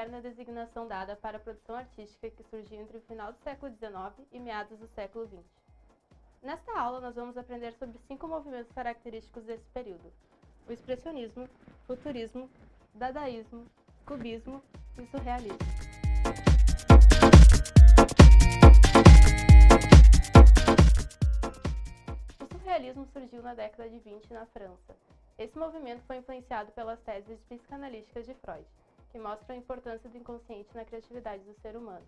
moderno é a designação dada para a produção artística que surgiu entre o final do século XIX e meados do século XX. Nesta aula, nós vamos aprender sobre 5 movimentos característicos desse período: o expressionismo, futurismo, dadaísmo, cubismo e surrealismo. O surrealismo surgiu na década de 20 na França. Esse movimento foi influenciado pelas teses psicanalíticas de Freud, que mostram a importância do inconsciente na criatividade do ser humano.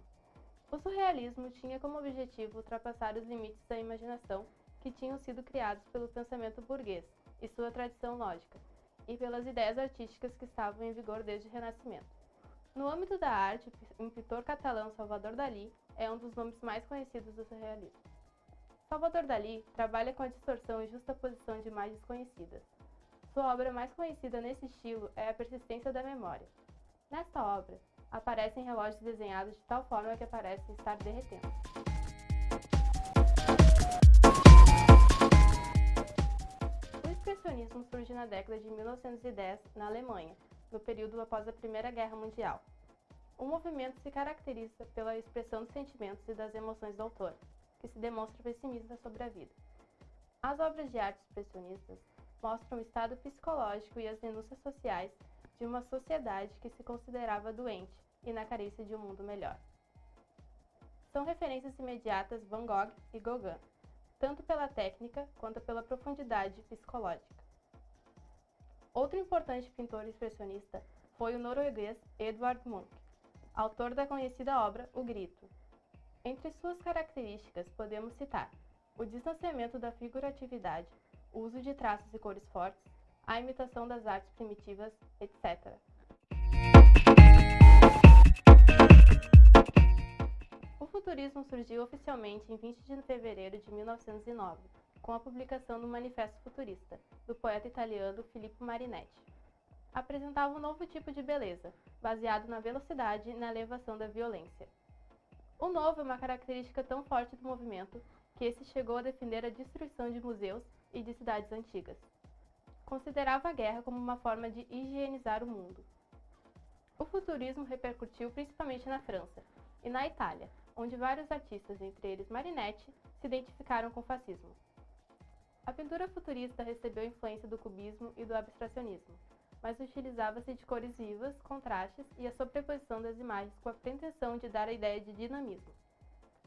O surrealismo tinha como objetivo ultrapassar os limites da imaginação que tinham sido criados pelo pensamento burguês e sua tradição lógica, e pelas ideias artísticas que estavam em vigor desde o Renascimento. No âmbito da arte, o pintor catalão Salvador Dalí é um dos nomes mais conhecidos do surrealismo. Salvador Dalí trabalha com a distorção e justaposição de imagens conhecidas. Sua obra mais conhecida nesse estilo é A Persistência da Memória. Nesta obra, aparecem relógios desenhados de tal forma que parecem estar derretendo. O expressionismo surge na década de 1910 na Alemanha, no período após a Primeira Guerra Mundial. O movimento se caracteriza pela expressão dos sentimentos e das emoções do autor, que se demonstra pessimista sobre a vida. As obras de arte expressionistas mostram o estado psicológico e as denúncias sociais de uma sociedade que se considerava doente e na carência de um mundo melhor. São referências imediatas Van Gogh e Gauguin, tanto pela técnica quanto pela profundidade psicológica. Outro importante pintor expressionista foi o norueguês Edvard Munch, autor da conhecida obra O Grito. Entre suas características podemos citar o distanciamento da figuratividade, o uso de traços e cores fortes, a imitação das artes primitivas, etc. O futurismo surgiu oficialmente em 20 de fevereiro de 1909, com a publicação do Manifesto Futurista, do poeta italiano Filippo Marinetti. Apresentava um novo tipo de beleza, baseado na velocidade e na elevação da violência. O novo é uma característica tão forte do movimento que esse chegou a defender a destruição de museus e de cidades antigas. Considerava a guerra como uma forma de higienizar o mundo. O futurismo repercutiu principalmente na França e na Itália, onde vários artistas, entre eles Marinetti, se identificaram com o fascismo. A pintura futurista recebeu influência do cubismo e do abstracionismo, mas utilizava-se de cores vivas, contrastes e a sobreposição das imagens com a pretensão de dar a ideia de dinamismo.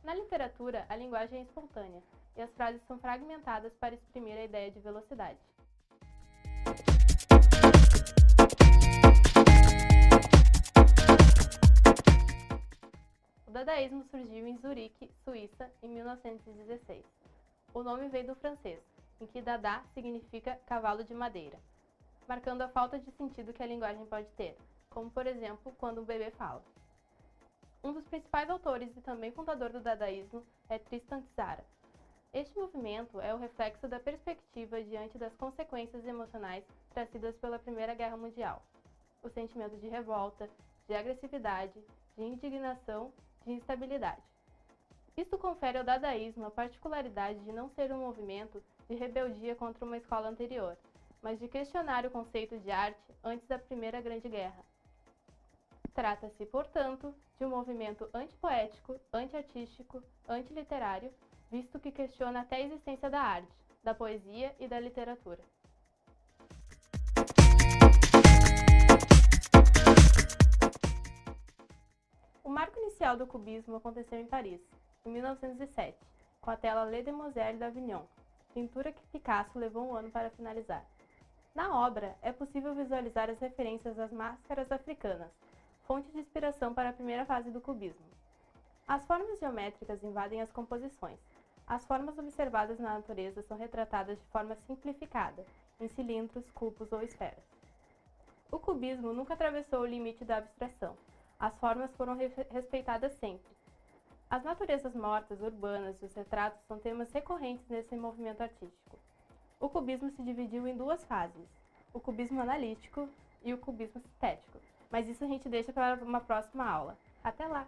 Na literatura, a linguagem é espontânea e as frases são fragmentadas para exprimir a ideia de velocidade. O dadaísmo surgiu em Zurique, Suíça, em 1916. O nome veio do francês, em que dada significa cavalo de madeira, marcando a falta de sentido que a linguagem pode ter, como por exemplo quando um bebê fala. Um dos principais autores e também fundador do dadaísmo é Tristan Tzara. Este movimento é o reflexo da perspectiva diante das consequências emocionais trazidas pela Primeira Guerra Mundial. O sentimento de revolta, de agressividade, de indignação, de instabilidade. Isto confere ao dadaísmo a particularidade de não ser um movimento de rebeldia contra uma escola anterior, mas de questionar o conceito de arte antes da Primeira Grande Guerra. Trata-se, portanto, de um movimento antipoético, antiartístico, antiliterário, visto que questiona até a existência da arte, da poesia e da literatura. O marco inicial do cubismo aconteceu em Paris, em 1907, com a tela Les Demoiselles d'Avignon, pintura que Picasso levou um ano para finalizar. Na obra, é possível visualizar as referências às máscaras africanas, fonte de inspiração para a primeira fase do cubismo. As formas geométricas invadem as composições. As formas observadas na natureza são retratadas de forma simplificada, em cilindros, cubos ou esferas. O cubismo nunca atravessou o limite da abstração. As formas foram respeitadas sempre. As naturezas mortas, urbanas e os retratos são temas recorrentes nesse movimento artístico. O cubismo se dividiu em 2 fases, o cubismo analítico e o cubismo estético, mas isso a gente deixa para uma próxima aula. Até lá!